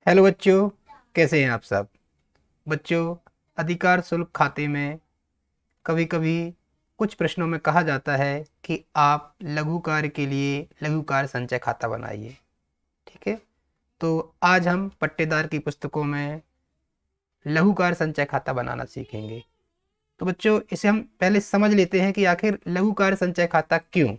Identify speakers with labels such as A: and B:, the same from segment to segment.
A: Hello बच्चों, कैसे हैं आप सब। बच्चों, अधिकार शुल्क खाते में कभी कभी कुछ प्रश्नों में कहा जाता है कि आप लघु कार्य के लिए लघु कार्य संचय खाता बनाइए। ठीक है, तो आज हम पट्टेदार की पुस्तकों में लघु कार्य संचय खाता बनाना सीखेंगे। तो बच्चों, इसे हम पहले समझ लेते हैं कि आखिर लघु कार्य संचय खाता क्यों।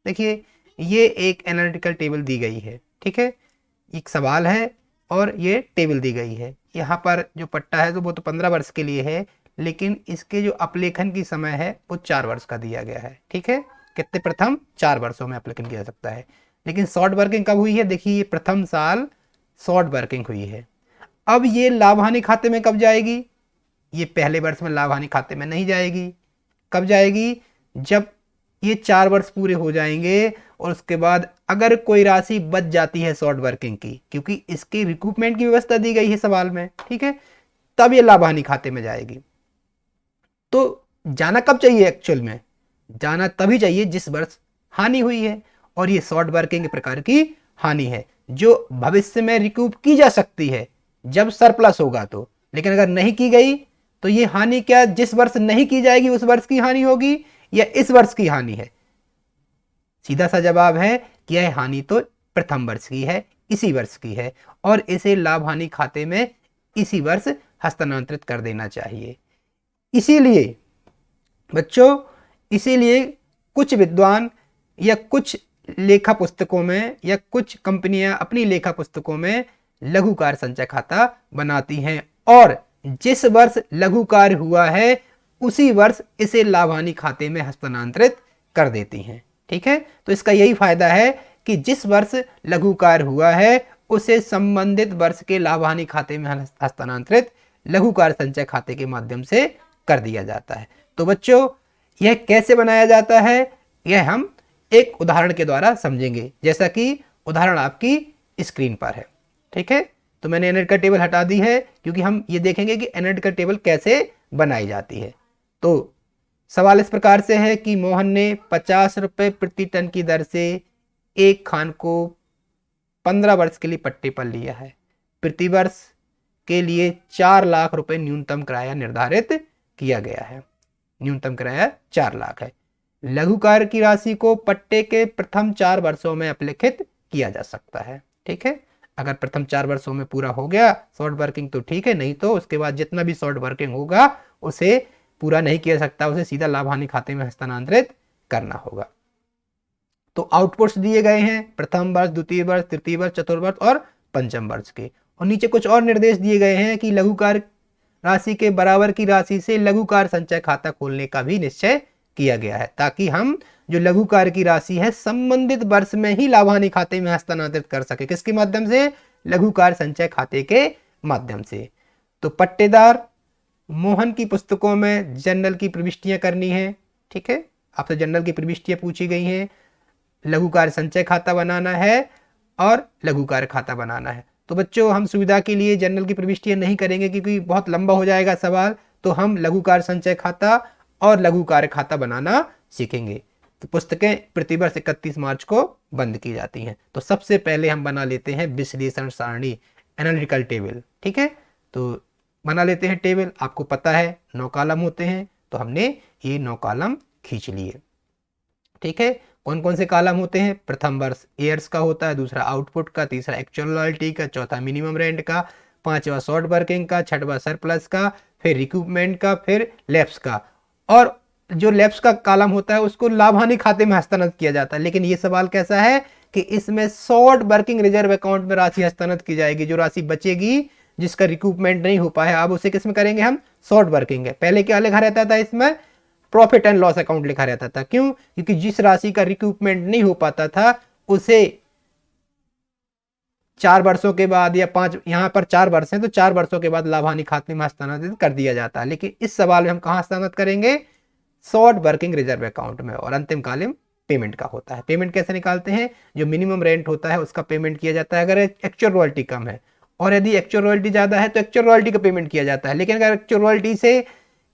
A: देखिए, ये एक एनालिटिकल टेबल दी गई है। ठीक है, एक सवाल है और ये टेबल दी गई है। यहाँ पर जो पट्टा है तो वो तो 15 वर्ष के लिए है, लेकिन इसके जो अपलेखन की समय है वो 4 वर्ष का दिया गया है। ठीक है, कितने प्रथम 4 वर्षों में अपलेखन किया जा सकता है। लेकिन शॉर्ट वर्किंग कब हुई है? देखिए, ये प्रथम साल शॉर्ट वर्किंग हुई है। अब ये लाभ हानि खाते में कब जाएगी? ये पहले वर्ष में लाभ हानि खाते में नहीं जाएगी। कब जाएगी? जब ये 4 वर्ष पूरे हो जाएंगे और उसके बाद अगर कोई राशि बच जाती है शॉर्ट वर्किंग की, क्योंकि इसके रिकूपमेंट की व्यवस्था दी गई है सवाल में, ठीक है, तब ये लाभ हानि खाते में जाएगी। तो जाना कब चाहिए? एक्चुअल में जाना तभी चाहिए जिस वर्ष हानि हुई है, और ये शॉर्ट वर्किंग प्रकार की हानि है जो भविष्य में रिकूप की जा सकती है जब सरप्लस होगा तो। लेकिन अगर नहीं की गई तो ये हानि क्या जिस वर्ष नहीं की जाएगी उस वर्ष की हानि होगी या इस वर्ष की हानि है? सीधा सा जवाब है कि यह हानि तो प्रथम वर्ष की है, इसी वर्ष की है, और इसे लाभ हानि खाते में इसी वर्ष हस्तांतरित कर देना चाहिए। इसीलिए बच्चों, इसीलिए कुछ विद्वान या कुछ लेखा पुस्तकों में या कुछ कंपनियां अपनी लेखा पुस्तकों में लघु कार्य संचय खाता बनाती हैं, और जिस वर्ष लघु कार्य हुआ है उसी वर्ष इसे लाभ हानि खाते में हस्तांतरित कर देती हैं। ठीक है, तो इसका यही फायदा है कि जिस वर्ष लघु कार्य हुआ है उसे संबंधित वर्ष के लाभ हानि खाते में हस्तांतरित लघु कार्य संचय खाते के माध्यम से कर दिया जाता है। तो बच्चों, यह कैसे बनाया जाता है यह हम एक उदाहरण के द्वारा समझेंगे, जैसा कि उदाहरण आपकी स्क्रीन पर है। ठीक है, तो मैंने एनालिटिकल टेबल हटा दी है क्योंकि हम ये देखेंगे कि एनालिटिकल टेबल कैसे बनाई जाती है। तो सवाल इस प्रकार से है कि मोहन ने 50 रुपए प्रति टन की दर से एक खान को 15 वर्ष के लिए पट्टे पर लिया है। प्रति वर्ष के लिए 4 लाख रुपए न्यूनतम किराया निर्धारित किया गया है। न्यूनतम किराया 4 लाख है। लघु कार्य की राशि को पट्टे के प्रथम 4 वर्षों में अपलिखित किया जा सकता है। ठीक है, अगर प्रथम 4 वर्षों में पूरा हो गया शॉर्ट वर्किंग तो ठीक है, नहीं तो उसके बाद जितना भी शॉर्ट वर्किंग होगा उसे पूरा नहीं किया सकता, उसे सीधा लाभ हानि खाते में हस्तांतरित करना होगा। तो आउटपुट्स दिए गए हैं प्रथम वर्ष, द्वितीय वर्ष, तृतीय वर्ष, चतुर्थ वर्ष और पंचम वर्ष के, और नीचे कुछ और निर्देश दिए गए हैं कि लघु कार्य राशि के बराबर की राशि से लघु कार्य संचय खाता खोलने का भी निश्चय किया गया है, ताकि हम जो लघु कार्य की राशि है संबंधित वर्ष में ही लाभ हानि खाते में हस्तांतरित कर सके। किसके माध्यम से? लघु कार्य संचय खाते के माध्यम से। तो पट्टेदार मोहन की पुस्तकों में जनरल की प्रविष्टियां करनी है। ठीक है, आपसे जनरल की प्रविष्टियां पूछी गई हैं, लघु कार्य संचय खाता बनाना है और लघु कार्य खाता बनाना है। तो बच्चों, हम सुविधा के लिए जनरल की प्रविष्टियां नहीं करेंगे क्योंकि बहुत लंबा हो जाएगा सवाल, तो हम लघु कार्य संचय खाता और लघु कार्य खाता बनाना सीखेंगे। तो पुस्तकें प्रतिवर्ष 31 मार्च को बंद की जाती हैं। तो सबसे पहले हम बना लेते हैं विश्लेषण सारणी, एनालिटिकल टेबल। ठीक है, तो बना लेते हैं टेबल। आपको पता है 9 कॉलम होते हैं, तो हमने ये 9 कॉलम खींच लिए। ठीक है, कौन कौन से कॉलम होते हैं? प्रथम वर्ष एयर्स का होता है, दूसरा आउटपुट का, तीसरा एक्चुअल रॉयल्टी का, चौथा मिनिमम रेंट का, पांचवा शॉर्ट वर्किंग का, छठवा सरप्लस का, फिर रिक्रूटमेंट का, फिर लैप्स का, और जो लैप्स का कॉलम होता है उसको लाभ हानि खाते में हस्तांतरित किया जाता है। लेकिन ये सवाल कैसा है कि इसमें शॉर्ट वर्किंग रिजर्व अकाउंट में राशि हस्तांतरित की जाएगी। जो राशि बचेगी जिसका रिक्रूटमेंट नहीं हो पाया, अब उसे किस में करेंगे हम? शॉर्ट वर्किंग है। पहले क्या लिखा रहता था इसमें? प्रॉफिट एंड लॉस अकाउंट लिखा रहता था। क्यों? क्योंकि जिस राशि का रिक्रूटमेंट नहीं हो पाता था उसे 4 वर्षों के बाद या 5, यहां पर 4 वर्ष हैं तो 4 वर्षों के बाद लाभ हानि खाते में हस्तांतरित कर दिया जाता है। लेकिन इस सवाल में हम कहां हस्तांतरित करेंगे? शॉर्ट वर्किंग रिजर्व अकाउंट में। और अंतिम कॉलम पेमेंट का होता है। पेमेंट कैसे निकालते हैं? जो मिनिमम रेंट होता है उसका पेमेंट किया जाता है अगर एक्चुअल रॉयल्टी कम है, और यदि एक्चुअल रॉयल्टी ज्यादा है तो एक्चुअल रॉयल्टी का पेमेंट किया जाता है। लेकिन अगर एक्चुअल रॉयल्टी से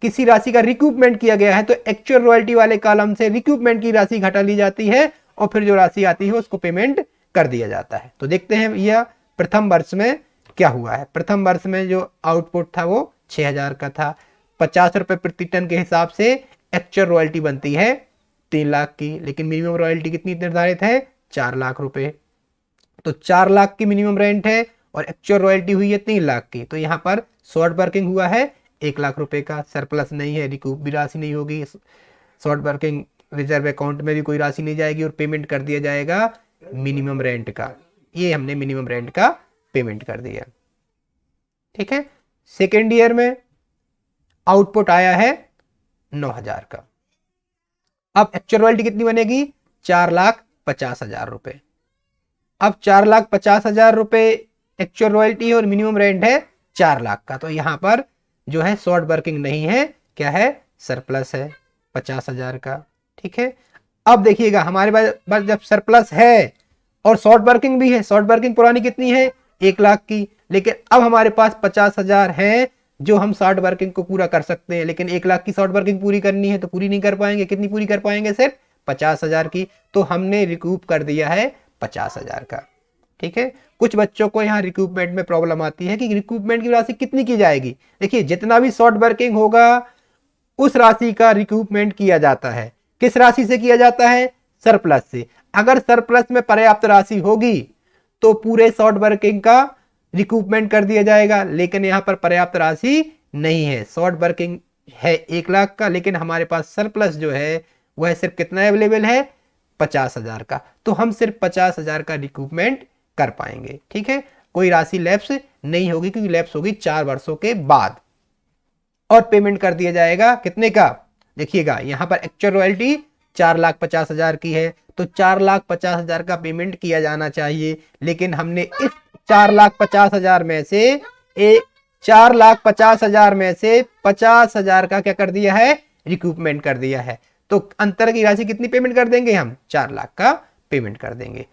A: किसी राशि का रिक्रूटमेंट किया गया है तो एक्चुअल रॉयल्टी वाले कॉलम से रिक्रूटमेंट की राशि घटा ली जाती है और फिर जो राशि आती है उसको पेमेंट कर दिया जाता है। तो देखते हैं यह प्रथम वर्ष में क्या हुआ है। प्रथम वर्ष में जो आउटपुट था वो 6,000 का था। 50 रुपए प्रति टन के हिसाब से एक्चुअल रॉयल्टी बनती है 3 लाख की, लेकिन मिनिमम रॉयल्टी कितनी निर्धारित है, 4 लाख रुपए। तो 4 लाख की मिनिमम रेंट है और एक्चुअल रॉयल्टी हुई है 3 लाख की। तो यहाँ पर शॉर्ट वर्किंग हुआ है 1 लाख रुपए का, सरप्लस नहीं है, रिकूप भी राशि नहीं होगी, शॉर्ट वर्किंग रिजर्व अकाउंट में भी कोई राशि नहीं जाएगी और पेमेंट कर दिया जाएगा मिनिमम रेंट का। ये हमने मिनिमम रेंट का पेमेंट कर दिया। ठीक है, सेकेंड ईयर में आउटपुट आया है 9,000 का। अब एक्चुअल रॉयल्टी कितनी बनेगी, 4,50,000 रुपए। अब 4,50,000 रुपए एक्चुअल रॉयल्टी और मिनिमम रेंट है 4 लाख का। तो यहां पर जो है शॉर्ट वर्किंग नहीं है, क्या है, सरप्लस है 50,000 का। ठीक है, अब देखिएगा हमारे पास जब सरप्लस है और शॉर्ट वर्किंग भी है, शॉर्ट वर्किंग पुरानी कितनी है, 1 लाख की, लेकिन अब हमारे पास 50,000 है जो हम शॉर्ट वर्किंग को पूरा कर सकते हैं, लेकिन 1 लाख की शॉर्ट वर्किंग पूरी करनी है तो पूरी नहीं कर पाएंगे। कितनी पूरी कर पाएंगे, सिर्फ 50,000 की। तो हमने रिकूप कर दिया है 50,000 का। ठीक है, कुछ बच्चों को यहाँ रिकूपमेंट में प्रॉब्लम आती है कि रिकूपमेंट की राशि कितनी की जाएगी। देखिए, जितना भी शॉर्ट वर्किंग होगा उस राशि का रिकूपमेंट किया जाता है। किस राशि से किया जाता है, सरप्लस से। अगर सरप्लस में पर्याप्त राशि होगी तो पूरे शॉर्ट वर्किंग का रिकूपमेंट कर दिया जाएगा, लेकिन यहाँ पर पर्याप्त राशि नहीं है। शॉर्ट वर्किंग है 1 लाख का, लेकिन हमारे पास सरप्लस जो है वह सिर्फ कितना अवेलेबल है, 50,000 का। तो हम सिर्फ 50,000 का रिकूपमेंट कर पाएंगे। ठीक है, कोई राशि लैप्स नहीं होगी, क्योंकि लैप्स होगी 4 वर्षों के बाद। और पेमेंट कर दिया जाएगा कितने का, देखिएगा यहां पर एक्चुअल रॉयल्टी 4,50,000 की है, तो 4,50,000 का पेमेंट किया जाना चाहिए। लेकिन हमने इस 4,50,000 में से 4,50,000 में से 50,000 का क्या कर दिया है, रिकूपमेंट कर दिया है। तो अंतर की राशि कितनी पेमेंट कर देंगे हम, 4 लाख का पेमेंट कर देंगे।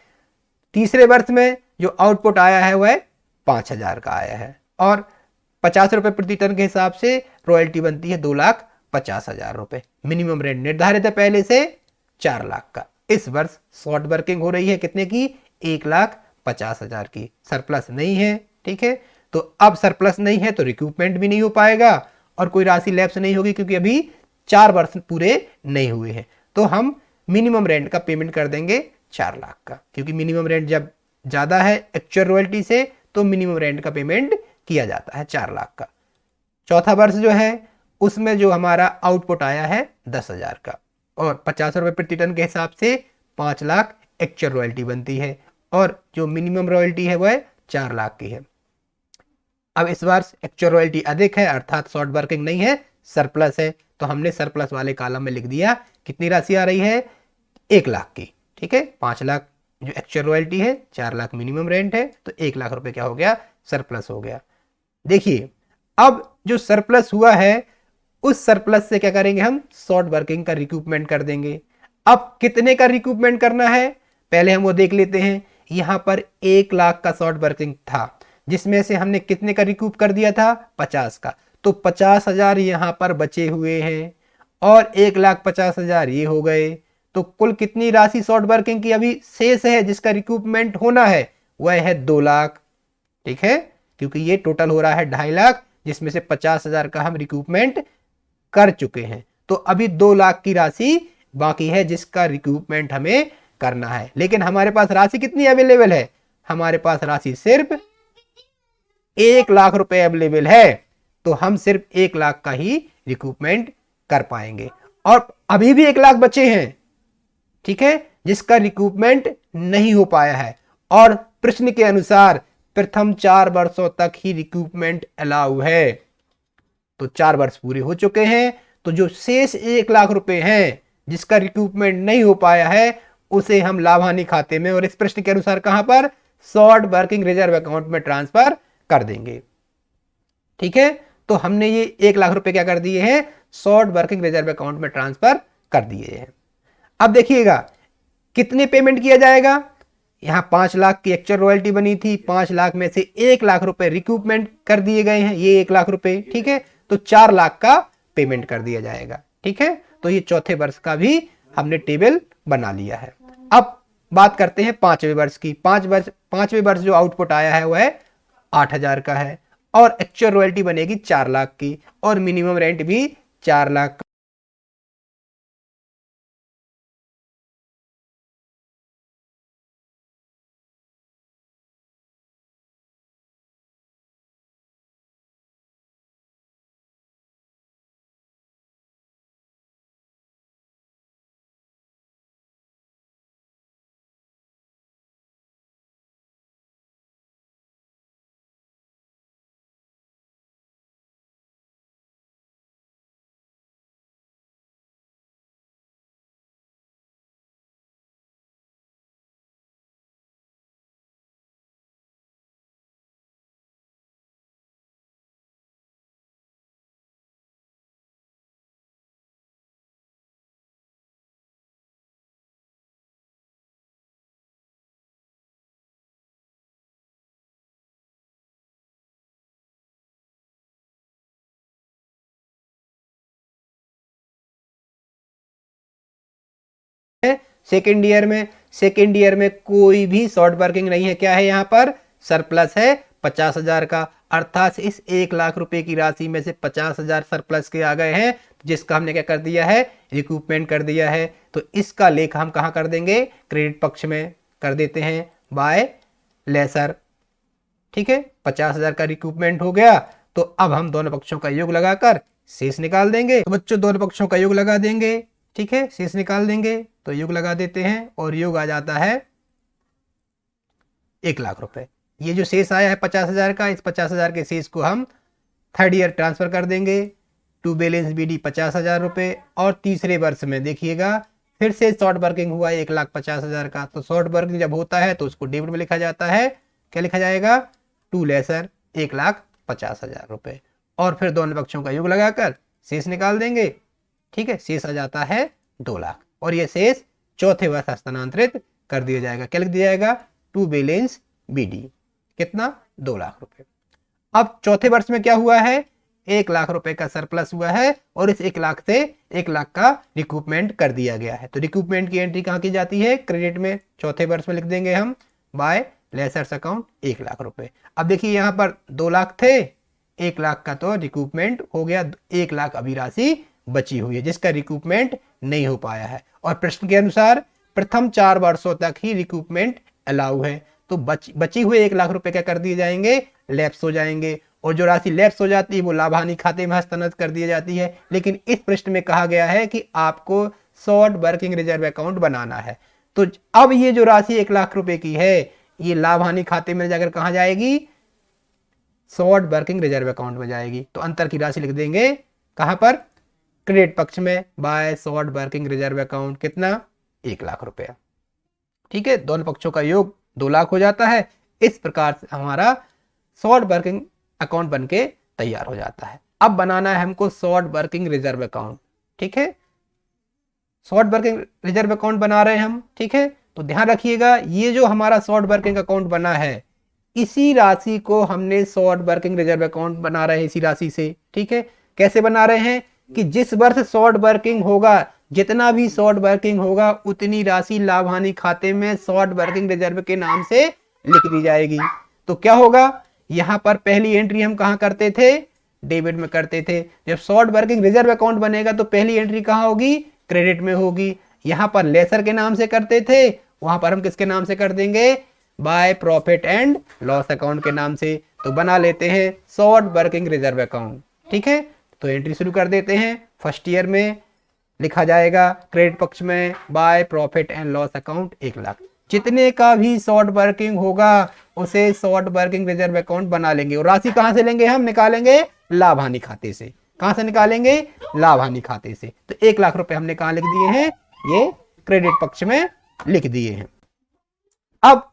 A: तीसरे वर्ष में जो आउटपुट आया है वह 5,000 का आया है और 50 रुपए प्रति टन के हिसाब से रॉयल्टी बनती है 2,50,000 रुपए। मिनिमम रेंट निर्धारित है पहले से 4 लाख का। इस वर्ष शॉर्ट वर्किंग हो रही है कितने की, 1,50,000 की। सरप्लस नहीं है। ठीक है, तो अब सरप्लस नहीं है तो रिकूपमेंट भी नहीं हो पाएगा और कोई राशि लैप्स नहीं होगी, क्योंकि अभी 4 वर्ष पूरे नहीं हुए हैं। तो हम मिनिमम रेंट का पेमेंट कर देंगे 4 लाख का, क्योंकि मिनिमम रेंट जब ज्यादा है एक्चुअल रॉयल्टी से तो मिनिमम रेंट का पेमेंट किया जाता है 4 लाख का। चौथा वर्ष जो है उसमें जो हमारा आउटपुट आया है 10,000 का और 50 रुपए प्रति टन के हिसाब से 5 लाख एक्चुअल रॉयल्टी बनती है और जो मिनिमम रॉयल्टी है वह 4 लाख की है। अब इस वर्ष एक्चुअल रॉयल्टी अधिक है, अर्थात शॉर्ट वर्किंग नहीं है, सरप्लस है, तो हमने सरप्लस वाले कॉलम में लिख दिया कितनी राशि आ रही है, 1 लाख की। ठीक है, 5 लाख जो एक्चुअल रॉयल्टी है, 4 लाख मिनिमम रेंट है, तो 1 लाख रुपए क्या हो गया, सरप्लस हो गया। देखिए, अब जो सरप्लस हुआ है उस सरप्लस से क्या करेंगे, हम शॉर्ट वर्किंग का रिकूपमेंट कर देंगे। अब कितने का रिकूपमेंट करना है, पहले हम वो देख लेते हैं। यहां पर 1 लाख का शॉर्ट वर्किंग था, जिसमें से हमने कितने का रिकूप कर दिया था, 50 का। तो 50,000 यहां पर बचे हुए हैं और 1,50,000 ये हो गए। तो कुल कितनी राशि शॉर्ट वर्किंग की अभी शेष है जिसका रिकूपमेंट होना है, वह है 2 लाख। ठीक है, क्योंकि ये टोटल हो रहा है 2.5 लाख, जिसमें से 50,000 का हम रिकूपमेंट कर चुके हैं। तो अभी 2 लाख की राशि बाकी है जिसका रिकूपमेंट हमें करना है। लेकिन हमारे पास राशि कितनी अवेलेबल है, हमारे पास राशि सिर्फ 1 लाख रुपए अवेलेबल है, तो हम सिर्फ 1 लाख का ही रिकूपमेंट कर पाएंगे और अभी भी 1 लाख बचे हैं। ठीक है, जिसका रिकूपमेंट नहीं हो पाया है और प्रश्न के अनुसार प्रथम 4 वर्षों तक ही रिकूपमेंट अलाउ है। तो 4 वर्ष पूरे हो चुके हैं, तो जो शेष 1 लाख रुपए हैं जिसका रिकूपमेंट नहीं हो पाया है उसे हम लाभ हानि खाते में और इस प्रश्न के अनुसार कहां पर, शॉर्ट वर्किंग रिजर्व अकाउंट में ट्रांसफर कर देंगे। ठीक है, तो हमने ये 1 लाख रुपए क्या कर दिए हैं, शॉर्ट वर्किंग रिजर्व अकाउंट में ट्रांसफर कर दिए हैं। अब देखिएगा कितने पेमेंट किया जाएगा, यहां 5 लाख की एक्चुअल रॉयल्टी बनी थी, 5 लाख में से 1 लाख रुपए रिकूपमेंट कर दिए गए हैं, ये 1 लाख रुपए। ठीक है, तो 4 लाख का पेमेंट कर दिया जाएगा। ठीक है, तो ये चौथे वर्ष का भी हमने टेबल बना लिया है। अब बात करते हैं 5वें वर्ष की। 5वें वर्ष जो आउटपुट आया है वह 8,000 का है और एक्चुअल रॉयल्टी बनेगी 4 लाख की और मिनिमम रेंट भी 4 लाख है। सेकेंड ईयर में कोई भी शॉर्ट वर्किंग नहीं है। क्या है यहाँ पर? सरप्लस है 50,000 का, अर्थात इस 1 लाख रुपए की राशि में से 50,000 सरप्लस के आ गए हैं, जिसका हमने क्या कर दिया है? रिकूपमेंट कर दिया है। तो इसका लेख हम कहां कर देंगे? क्रेडिट पक्ष में कर देते हैं बाय लेसर। ठीक है, 50,000 का रिकूपमेंट हो गया। तो अब हम दोनों पक्षों का योग लगाकर शेष निकाल देंगे। तो बच्चों दोनों पक्षों का योग लगा देंगे, ठीक है, शेष निकाल देंगे। तो योग लगा देते हैं और योग आ जाता है 1 लाख रुपए। ये जो शेष आया है 50,000 का, इस 50,000 के शेष को हम थर्ड ईयर ट्रांसफर कर देंगे टू बैलेंस बीडी 50,000 रुपए। और तीसरे वर्ष में देखिएगा फिर से शॉर्ट वर्किंग हुआ 1,50,000 का। तो शॉर्ट वर्किंग जब होता है तो उसको डेबिट में लिखा जाता है। क्या लिखा जाएगा? टू लेसर 1,50,000 रुपए। और फिर दोनों पक्षों का योग लगाकर शेष निकाल देंगे। ठीक है, शेष आ जाता है 2 लाख और ये शेष चौथे वर्ष हस्तांतरित कर दिया जाएगा। क्या लिख दिया जाएगा? To balance BD. कितना? 2 लाख रुपए। अब चौथे वर्ष में क्या हुआ है? 1 लाख रुपए का सरप्लस हुआ है और इस 1 लाख से 1 लाख का रिकूपमेंट कर दिया गया है। तो रिकूपमेंट की एंट्री कहां की जाती है? क्रेडिट में। चौथे वर्ष में लिख देंगे हम बाय लेसर्स अकाउंट 1 लाख रुपए। अब देखिए यहां पर 2 लाख थे, 1 लाख का तो रिकूपमेंट हो गया, 1 लाख अभी राशि बची हुई है जिसका रिकूपमेंट नहीं हो पाया है। और प्रश्न के अनुसार प्रथम 4 वर्षों तक ही रिकूपमेंट अलाउ है। तो बची हुए 1 लाख रुपए क्या कर दिए जाएंगे? लैप्स हो जाएंगे और जो राशि लैप्स हो जाती है वो लाभानी खाते में हस्तांतरित कर दी जाती है। लेकिन इस प्रश्न में कहा गया है कि आपको शॉर्ट वर्किंग रिजर्व अकाउंट बनाना है। तो अब ये जो राशि 1 लाख रुपए की है ये लाभानी खाते में जाकर कहां जाएगी? शॉर्ट वर्किंग रिजर्व अकाउंट में जाएगी। तो अंतर की राशि लिख देंगे कहां पर? क्रेडिट पक्ष में by short working reserve account. कितना? 1 लाख रुपया। ठीक है, दोनों पक्षों का योग 2 लाख हो जाता है। इस प्रकार से हमारा शॉर्ट वर्किंग अकाउंट बनके तैयार हो जाता है। अब बनाना है हमको शॉर्ट वर्किंग रिजर्व अकाउंट। ठीक है, शॉर्ट वर्किंग रिजर्व अकाउंट बना रहे हैं हम। ठीक है, तो ध्यान रखिएगा ये जो हमारा शॉर्ट वर्किंग अकाउंट बना है इसी राशि को हमने शॉर्ट वर्किंग रिजर्व अकाउंट बना रहे हैं इसी राशि से। ठीक है, कैसे बना रहे हैं कि जिस वर्ष शॉर्ट वर्किंग होगा, जितना भी शॉर्ट वर्किंग होगा उतनी राशि लाभ हानि खाते में शॉर्ट वर्किंग रिजर्व के नाम से लिख दी जाएगी। तो क्या होगा? यहां पर पहली एंट्री हम कहां करते थे? डेबिट में करते थे। जब शॉर्ट वर्किंग रिजर्व अकाउंट बनेगा तो पहली एंट्री कहां होगी? क्रेडिट में होगी। यहां पर लेसर के नाम से करते थे, वहां पर हम किसके नाम से कर देंगे? By profit and loss account के नाम से। तो बना लेते हैं शॉर्ट वर्किंग रिजर्व अकाउंट। ठीक है, तो एंट्री शुरू कर देते हैं। फर्स्ट ईयर में लिखा जाएगा क्रेडिट पक्ष में by profit and loss account 1 lakh. जितने का भी शॉर्ट वर्किंग होगा उसे शॉर्ट वर्किंग रिजर्व अकाउंट बना लेंगे। और राशि कहां से लेंगे? हम निकालेंगे लाभ हानि खाते से। कहां से निकालेंगे? लाभ हानि खाते से। तो 1 लाख रुपए हमने कहां लिख दिए हैं? ये क्रेडिट पक्ष में लिख दिए हैं। अब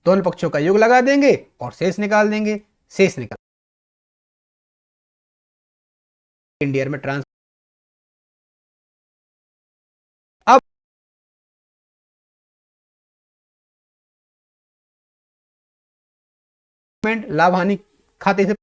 A: दोनों पक्षों का योग लगा देंगे और शेष निकाल देंगे। शेष निकाल इंडिया में ट्रांसफर। अब लाभ हानि खाते से